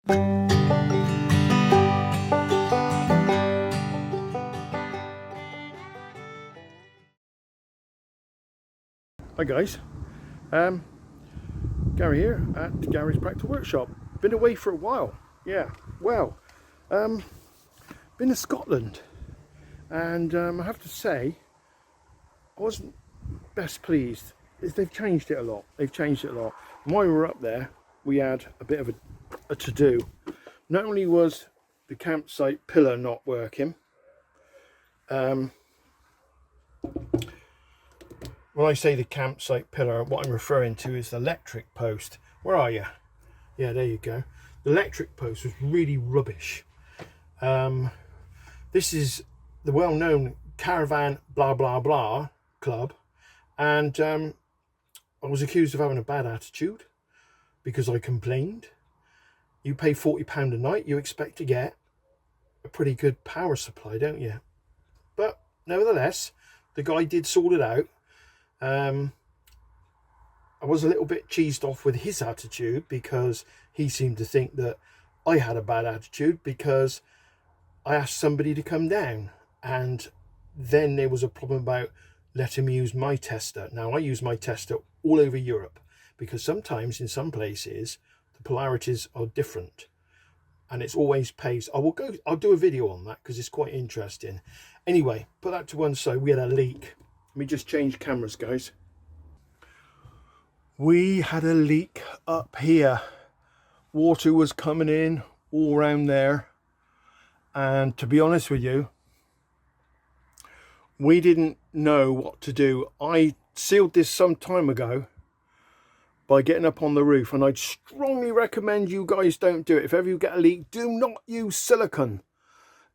Hi guys, Gary here at Gary's Practical Workshop. Been away for a while, yeah, well, been to Scotland, and I have to say, I wasn't best pleased. They've changed it a lot, And while we were up there, we had a bit of a to-do. Not only was the campsite pillar not working, when I say the campsite pillar, what I'm referring to is the electric post. Where are you? Yeah, there you go. The electric post was really rubbish. This is the well-known caravan blah blah blah club, and I was accused of having a bad attitude because I complained. You pay £40 a night, you expect to get a pretty good power supply, don't you? But nevertheless, the guy did sort it out. I was a little bit cheesed off with his attitude because he seemed to think that I had a bad attitude because I asked somebody to come down, and then there was a problem about letting me use my tester. Now I use my tester all over Europe because sometimes in some places the polarities are different and it's always pays. I'll do a video on that because it's quite interesting. Anyway, put that to one side. We had a leak. Let me just change cameras, guys. We had a leak up here. Water was coming in all around there, and to be honest with you, we didn't know what to do. I sealed this some time ago by getting up on the roof, and I'd strongly recommend you guys don't do it. If ever you get a leak, do not use silicone.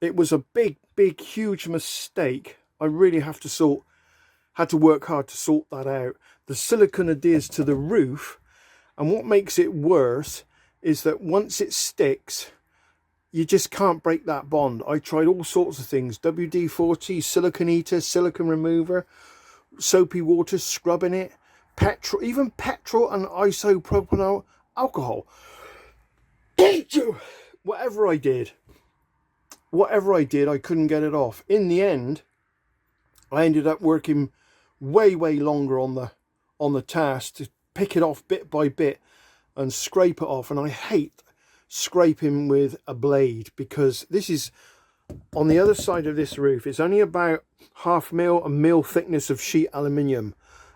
It was a big huge mistake. I really had to work hard to sort that out. The silicone adheres to the roof, and what makes it worse is that once it sticks, you just can't break that bond. I tried all sorts of things: WD-40, silicone eater, silicone remover, soapy water, scrubbing it, petrol, even petrol and isopropyl alcohol. Whatever I did, I couldn't get it off. In the end, I ended up working way longer on the task to pick it off bit by bit and scrape it off. And I hate scraping with a blade because this is on the other side of this roof. It's only about a mil thickness of sheet aluminium.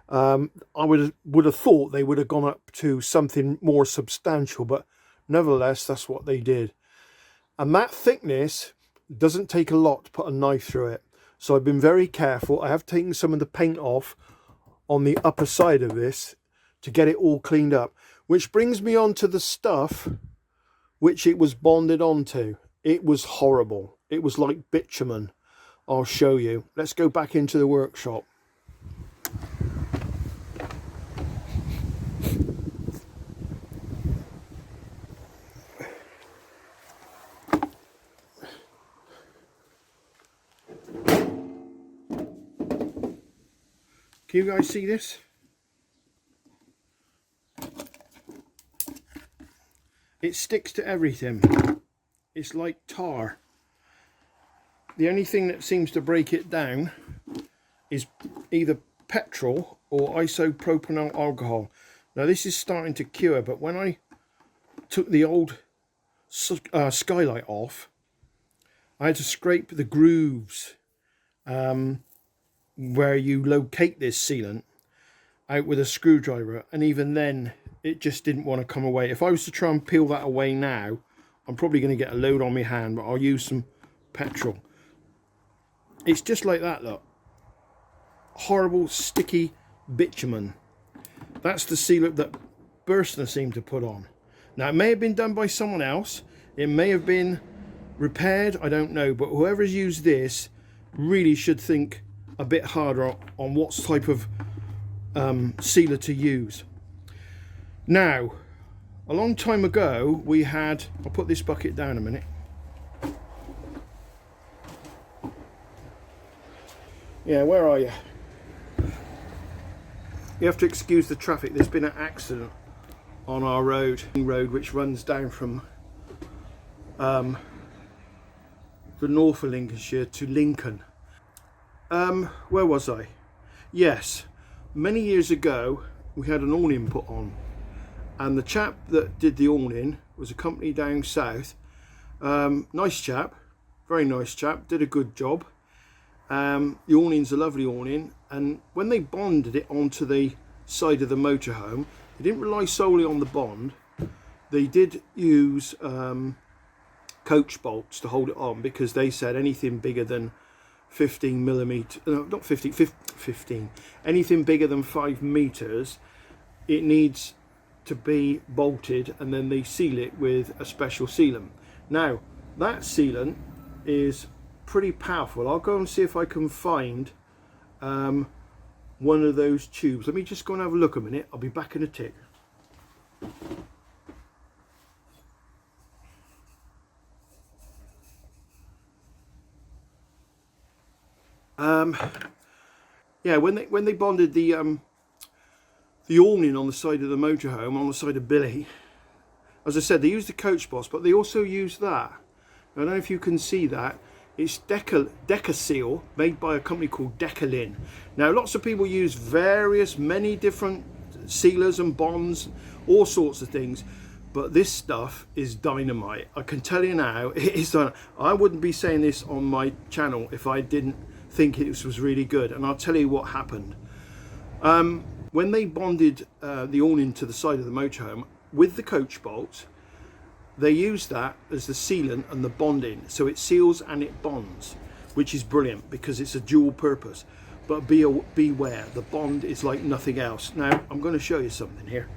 I would have thought they would have gone up to something more substantial, but nevertheless, that's what they did. And that thickness doesn't take a lot to put a knife through it. So I've been very careful. I have taken some of the paint off on the upper side of this to get it all cleaned up, which brings me on to the stuff which it was bonded onto. It was horrible. It was like bitumen. I'll show you. Let's go back into the workshop. Can you guys see this? It sticks to everything. It's like tar. The only thing that seems to break it down is either petrol or isopropyl alcohol. Now this is starting to cure, but when I took the old Skylight off, I had to scrape the grooves where you locate this sealant out with a screwdriver, and even then it just didn't want to come away. If I was to try and peel that away now, I'm probably going to get a load on my hand, but I'll use some petrol. It's just like that, look. Horrible sticky bitumen. That's the sealant that Bursner seemed to put on. Now it may have been done by someone else, it may have been repaired, I don't know, but whoever's used this really should think a bit harder on what type of sealer to use. Now, a long time ago we had, I'll put this bucket down a minute. Yeah, where are you? You have to excuse the traffic. There's been an accident on our road which runs down from the north of Lincolnshire to Lincoln. Where was I? Yes, many years ago we had an awning put on, and the chap that did the awning was a company down south. Nice chap, very nice chap, did a good job. The awning's a lovely awning, and when they bonded it onto the side of the motorhome, they didn't rely solely on the bond. They did use coach bolts to hold it on, because they said anything bigger than 15 millimeter, no, not 15, 15, anything bigger than 5 meters, it needs to be bolted, and then they seal it with a special sealant. Now that sealant is pretty powerful. I'll go and see if I can find one of those tubes. Let me just go and have a look a minute. I'll be back in a tick. Yeah, when they bonded the awning on the side of the motorhome, on the side of Billy, as I said, they used the coach boss, but they also used that. I don't know if you can see that. It's Deca Seal, made by a company called Decalin. Now, lots of people use many different sealers and bonds, all sorts of things, but this stuff is dynamite. I can tell you now, it is dynamite. I wouldn't be saying this on my channel if I didn't think it was really good, and I'll tell you what happened. When they bonded the awning to the side of the motorhome with the coach bolts, they use that as the sealant and the bonding, so it seals and it bonds, which is brilliant because it's a dual purpose. But beware, the bond is like nothing else. Now I'm going to show you something here.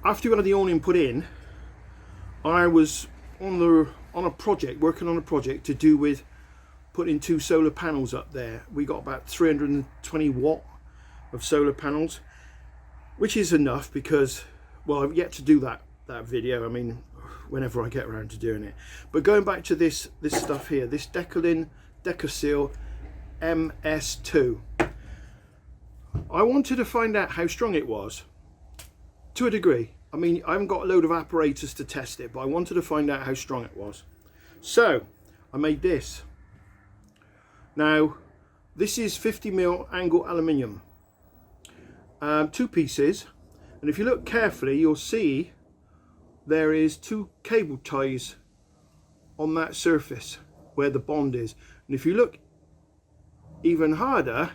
After you had the awning put in, I was working on a project to do with putting 2 solar panels up there. We got about 320 watt of solar panels, which is enough because, well, I've yet to do that video. I mean, whenever I get around to doing it. But going back to this stuff here, this Decalin Deca Seal MS2, I wanted to find out how strong it was, to a degree. I mean, I haven't got a load of apparatus to test it, but I wanted to find out how strong it was. So I made this. Now, this is 50mm angle aluminium, 2 pieces, and if you look carefully, you'll see there is 2 cable ties on that surface where the bond is. And if you look even harder,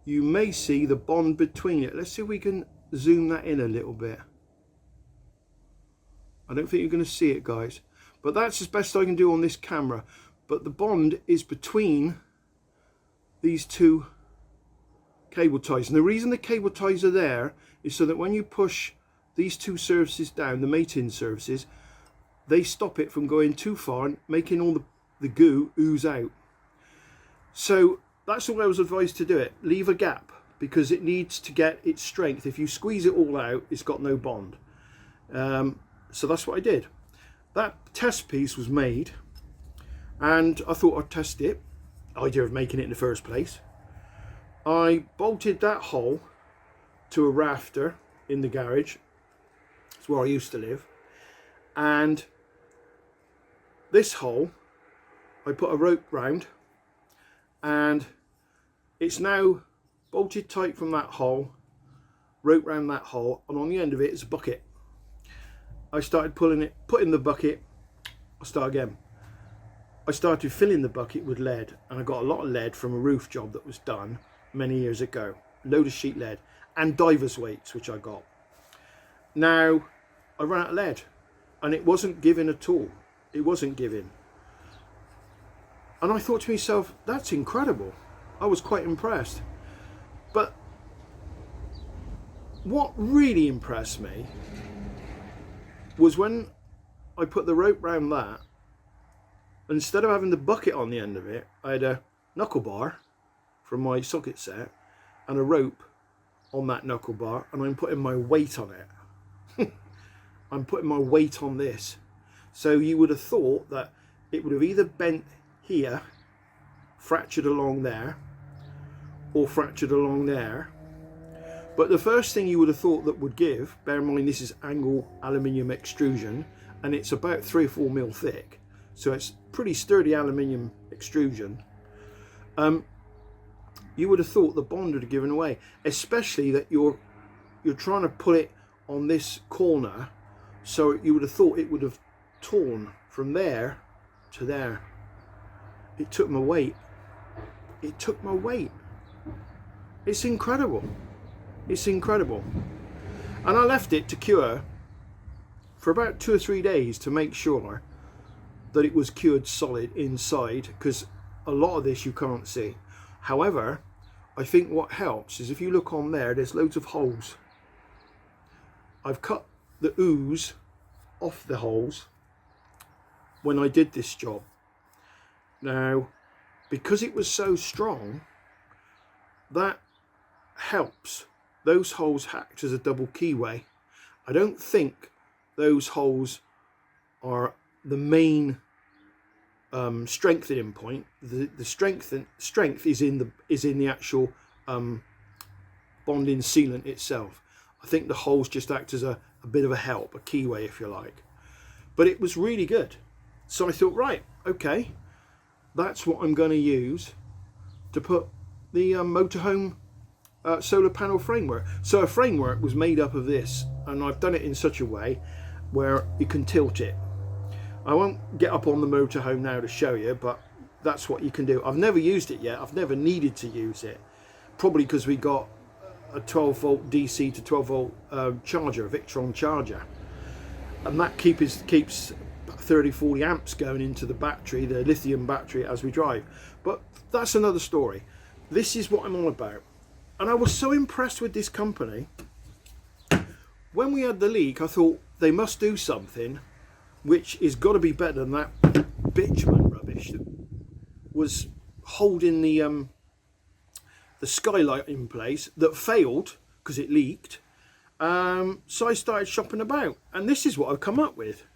you may see the bond between it. Let's see if we can zoom that in a little bit. I don't think you're going to see it, guys, but that's as best I can do on this camera. But the bond is between these 2 cable ties, and the reason the cable ties are there is so that when you push these 2 surfaces down, the mating surfaces, they stop it from going too far and making all the goo ooze out. So that's all I was advised to do it. Leave a gap, because it needs to get its strength. If you squeeze it all out, it's got no bond. So that's what I did. That test piece was made, and I thought I'd test it. Idea of making it in the first place. I bolted that hole to a rafter in the garage. It's where I used to live. And this hole, I put a rope round, and it's now bolted tight from that hole, rope round that hole, and on the end of it is a bucket. I started pulling it, put in the bucket, I'll start again. I started filling the bucket with lead, and I got a lot of lead from a roof job that was done many years ago. A load of sheet lead and diver's weights, which I got. Now, I ran out of lead, and it wasn't giving at all. It wasn't giving. And I thought to myself, that's incredible. I was quite impressed. But what really impressed me was when I put the rope round that, instead of having the bucket on the end of it, I had a knuckle bar from my socket set and a rope on that knuckle bar, and I'm putting my weight on it. I'm putting my weight on this. So you would have thought that it would have either bent here, fractured along there, or fractured along there. But the first thing you would have thought that would give, bear in mind this is angle aluminium extrusion, and it's about 3 or 4 mil thick, so it's pretty sturdy aluminium extrusion. You would have thought the bond would have given away, especially that you're trying to put it on this corner, so you would have thought it would have torn from there to there. It took my weight. It took my weight. It's incredible. It's incredible. And I left it to cure for about 2 or 3 days to make sure that it was cured solid inside, because a lot of this you can't see. However, I think what helps is if you look on there, there's loads of holes. I've cut the ooze off the holes when I did this job. Now, because it was so strong, that helps. Those holes act as a double keyway. I don't think those holes are the main strengthening point. The strength is in the actual bonding sealant itself. I think the holes just act as a bit of a help, a keyway if you like. But it was really good. So I thought, right, okay, that's what I'm going to use to put the motorhome solar panel framework. So a framework was made up of this, and I've done it in such a way where you can tilt it. I won't get up on the motorhome now to show you, but that's what you can do. I've never used it yet. I've never needed to use it, probably because we got a 12 volt DC to 12 volt charger, a Victron charger, and that keeps 30-40 amps going into the battery, the lithium battery, as we drive. But that's another story. This is what I'm on about. And I was so impressed with this company. When we had the leak, I thought they must do something which is got to be better than that bitumen rubbish that was holding the skylight in place, that failed because it leaked. So I started shopping about, and this is what I've come up with.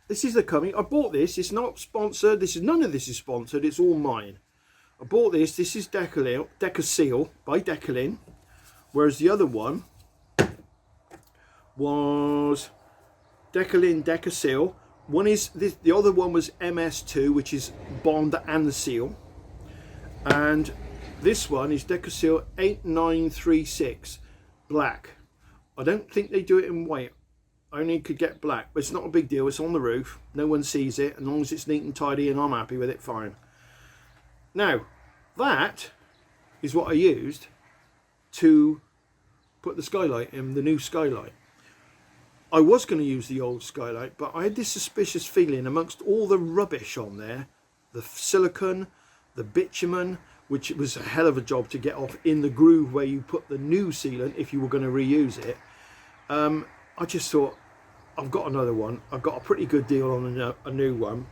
This is the company. I bought this. It's not sponsored. None of this is sponsored. It's all mine. I bought this. This is Decasil by Decalin, whereas the other one was Decalin Decasil. One is this. The other one was MS2, which is bond and seal, and this one is Decasil 8936 black. I don't think they do it in white. I only could get black, but it's not a big deal. It's on the roof. No one sees it. As long as it's neat and tidy and I'm happy with it, fine. Now, that is what I used to put the skylight in, the new skylight. I was going to use the old skylight, but I had this suspicious feeling amongst all the rubbish on there, the silicone, the bitumen, which was a hell of a job to get off in the groove where you put the new sealant if you were going to reuse it. I just thought, I've got another one. I've got a pretty good deal on a new one,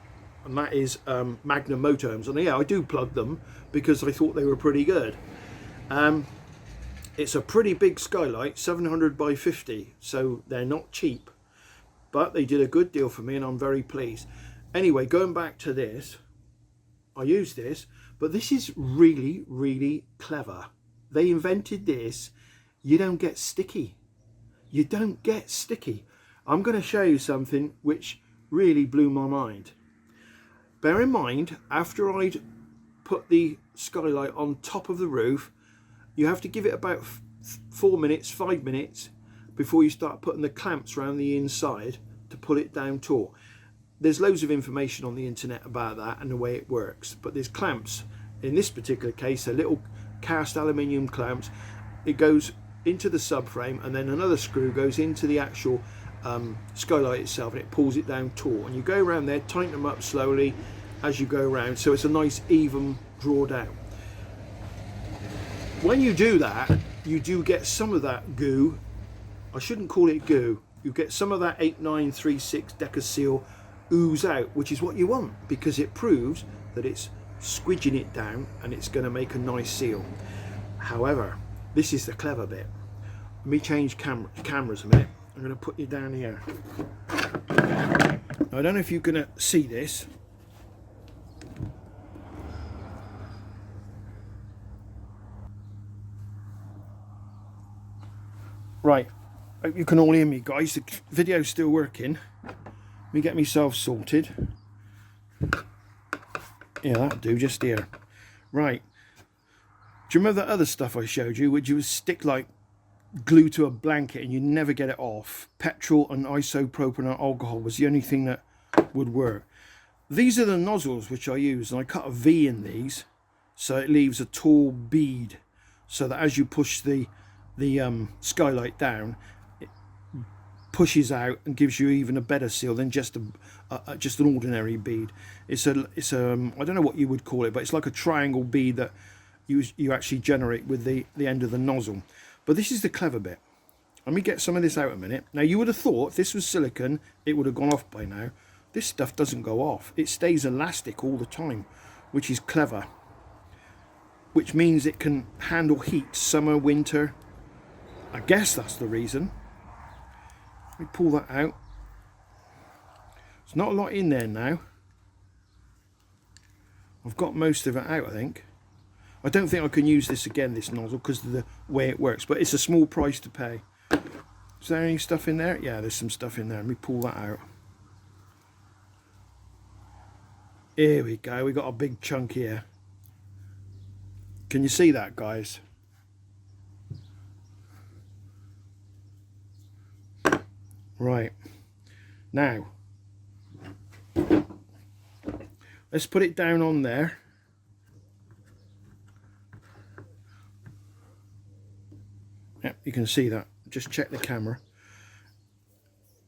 and that is Magnum motorhomes. And yeah, I do plug them because I thought they were pretty good. It's a pretty big skylight, 700 by 50, so they're not cheap, but they did a good deal for me and I'm very pleased. Anyway, going back to this, I used this, but this is really, really clever. They invented this. You don't get sticky. You don't get sticky. I'm going to show you something which really blew my mind. Bear in mind, after I'd put the skylight on top of the roof, you have to give it about 4 minutes, 5 minutes before you start putting the clamps around the inside to pull it down taut. There's loads of information on the internet about that and the way it works, but there's clamps. In this particular case, they're little cast aluminium clamps. It goes into the subframe, and then another screw goes into the actual skylight itself, and it pulls it down taut. And you go around there, tighten them up slowly as you go around, so it's a nice even draw down. When you do that, you do get some of that goo. I shouldn't call it goo. You get some of that 8936 Decasil ooze out, which is what you want, because it proves that it's squidging it down and it's going to make a nice seal. However, this is the clever bit. Let me change cameras a minute. I'm going to put you down here. Now, I don't know if you're going to see this. Right, hope you can all hear me, guys. The video's still working. Let me get myself sorted. Yeah, that'll do, just here. Right, do you remember that other stuff I showed you, which you would stick like glue to a blanket and you never get it off? Petrol and isopropyl alcohol was the only thing that would work. These are the nozzles which I use, and I cut a V in these so it leaves a tall bead, so that as you push the skylight down, it pushes out and gives you even a better seal than just an ordinary bead. It's a I don't know what you would call it, but it's like a triangle bead that you actually generate with the end of the nozzle. But this is the clever bit. Let me get some of this out a minute. Now, you would have thought if this was silicone, it would have gone off by now. This stuff doesn't go off. It stays elastic all the time, which is clever. Which means it can handle heat, summer, winter. I guess that's the reason. Let me pull that out. There's not a lot in there now. I've got most of it out, I think. I don't think I can use this again, this nozzle, because of the way it works, but it's a small price to pay. Is there any stuff in there? Yeah, there's some stuff in there. Let me pull that out. Here we go. We got a big chunk here. Can you see that, guys? Right. Now, let's put it down on there. Yep, you can see that. Just check the camera.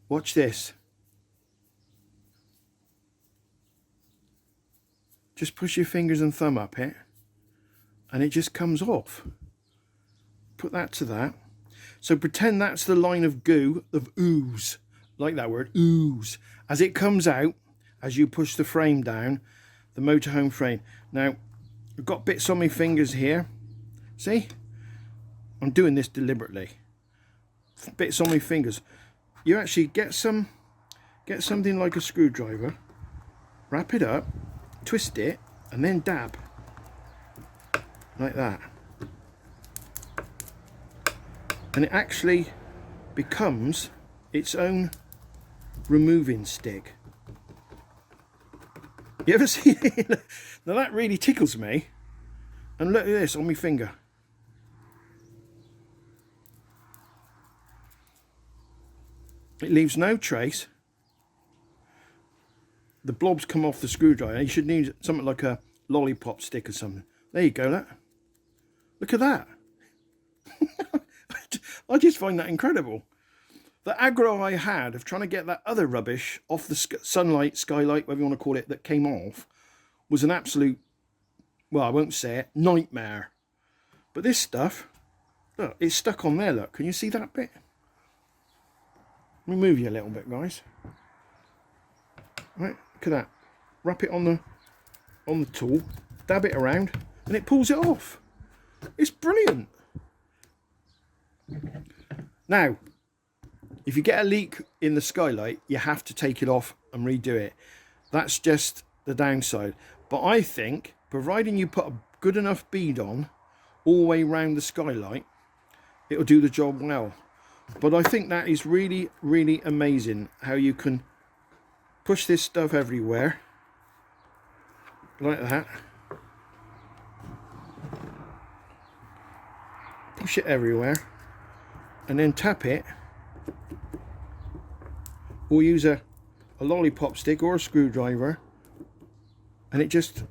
Watch this. Just push your fingers and thumb up it, and it just comes off. Put that to that. So pretend that's the line of goo, of ooze, like that word, ooze, as it comes out, as you push the frame down, the motorhome frame. Now, I've got bits on my fingers here. See? I'm doing this deliberately. Bits on my fingers. You actually get something like a screwdriver, wrap it up, twist it, and then dab. Like that. And it actually becomes its own removing stick. You ever see it? Now that really tickles me. And look at this on my finger. It leaves no trace. The blobs come off the screwdriver. You should need something like a lollipop stick or something. There you go, look. Look at that. I just find that incredible. The aggro I had of trying to get that other rubbish off the sunlight, skylight, whatever you want to call it, that came off, was an absolute, well, I won't say it, nightmare. But this stuff, look, it's stuck on there, look. Can you see that bit? Let me move you a little bit, guys. Right, look at that. Wrap it on the tool, dab it around, and it pulls it off. It's brilliant. Now, if you get a leak in the skylight, you have to take it off and redo it. That's just the downside. But I think, providing you put a good enough bead on all the way around the skylight, it'll do the job well. But I think that is really, really amazing how you can push this stuff everywhere. Like that. Push it everywhere. And then tap it. Or use a lollipop stick or a screwdriver. And it just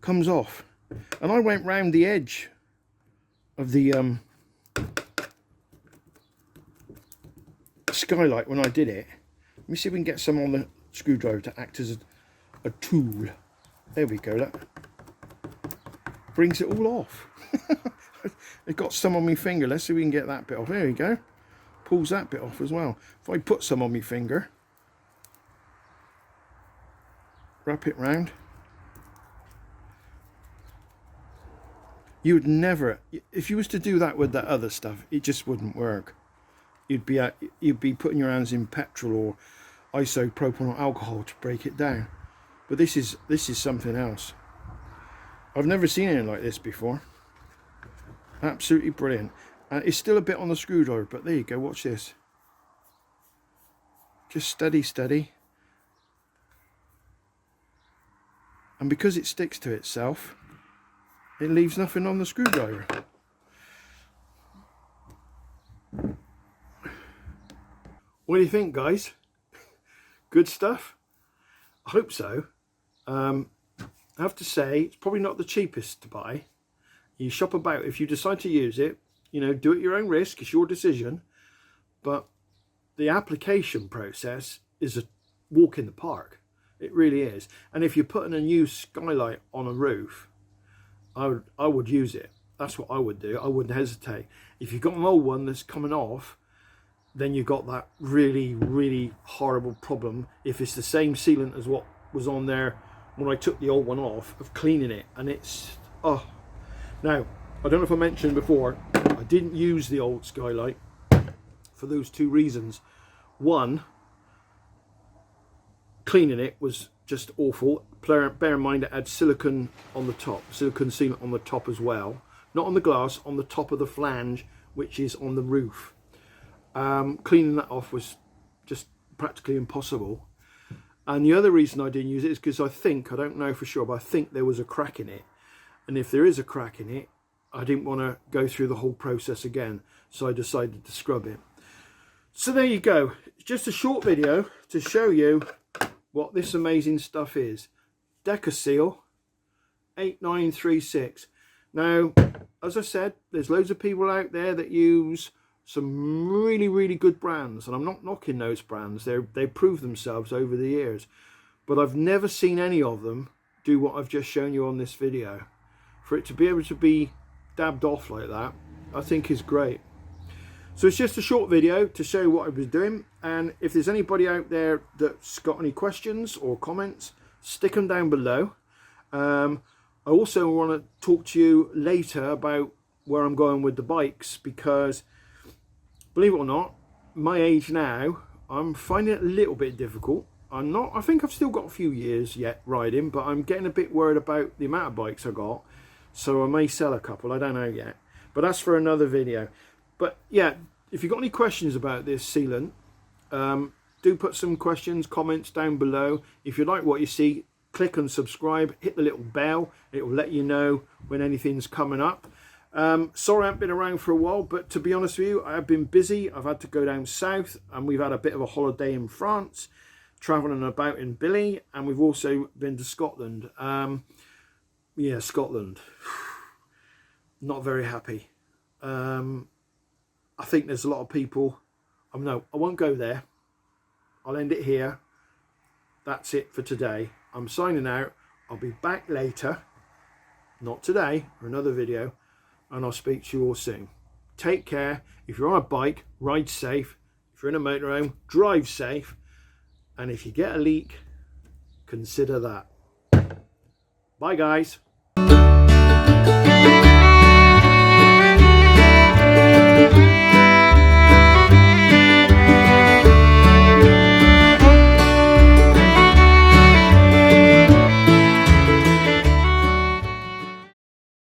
comes off. And I went round the edge of the skylight when I did it. Let me see if we can get some on the screwdriver to act as a tool. There we go, look. Brings it all off. I've got some on my finger. Let's see if we can get that bit off. There we go. Pulls that bit off as well. If I put some on my finger, wrap it round. You would never, if you was to do that with that other stuff, it just wouldn't work. You'd be putting your hands in petrol or isopropyl alcohol to break it down. But this is something else. I've never seen anything like this before. Absolutely brilliant. And it's still a bit on the screwdriver, but there you go, watch this. Just steady, steady. And because it sticks to itself, it leaves nothing on the screwdriver. What do you think, guys? Good stuff? I hope so. I have to say, it's probably not the cheapest to buy. You shop about. If you decide to use it, you know, do it at your own risk. It's your decision. But the application process is a walk in the park. It really is. And if you're putting a new skylight on a roof, I would use it. That's what I would do. I wouldn't hesitate. If you've got an old one that's coming off, then you've got that really, really horrible problem. If it's the same sealant as what was on there when I took the old one off, of cleaning it, and it's, oh. Now, I don't know if I mentioned before, I didn't use the old skylight for those two reasons. One, cleaning it was just awful. Bear in mind it had silicone on the top, silicone sealant on the top as well. Not on the glass, on the top of the flange, which is on the roof. Cleaning that off was just practically impossible. And the other reason I didn't use it is because I don't know for sure, but I think there was a crack in it. And if there is a crack in it, I didn't want to go through the whole process again. So I decided to scrub it. So there you go. It's just a short video to show you what this amazing stuff is. Decaseal 8936. Now, as I said, there's loads of people out there that use some really, really good brands, and I'm not knocking those brands. They prove themselves over the years, but I've never seen any of them do what I've just shown you on this video. For it to be able to be dabbed off like that, I think is great. So it's just a short video to show you what I was doing, and if there's anybody out there that's got any questions or comments, stick them down below. I also want to talk to you later about where I'm going with the bikes, because believe it or not, my age now, I'm finding it a little bit difficult. I think I've still got a few years yet riding, but I'm getting a bit worried about the amount of bikes I got. So I may sell a couple, I don't know yet. But that's for another video. But yeah, if you've got any questions about this sealant, do put some questions, comments down below. If you like what you see, click and subscribe, hit the little bell. It will let you know when anything's coming up. Sorry I haven't been around for a while, but to be honest with you, I have been busy. I've had to go down south, and we've had a bit of a holiday in France, travelling about in Billy, and we've also been to Scotland. Yeah, Scotland. Not very happy. I think there's a lot of people. No, I won't go there. I'll end it here. That's it for today. I'm signing out. I'll be back later. Not today, for another video. And I'll speak to you all soon. Take care. If you're on a bike, ride safe. If you're in a motorhome, drive safe. And if you get a leak, consider that. Bye guys.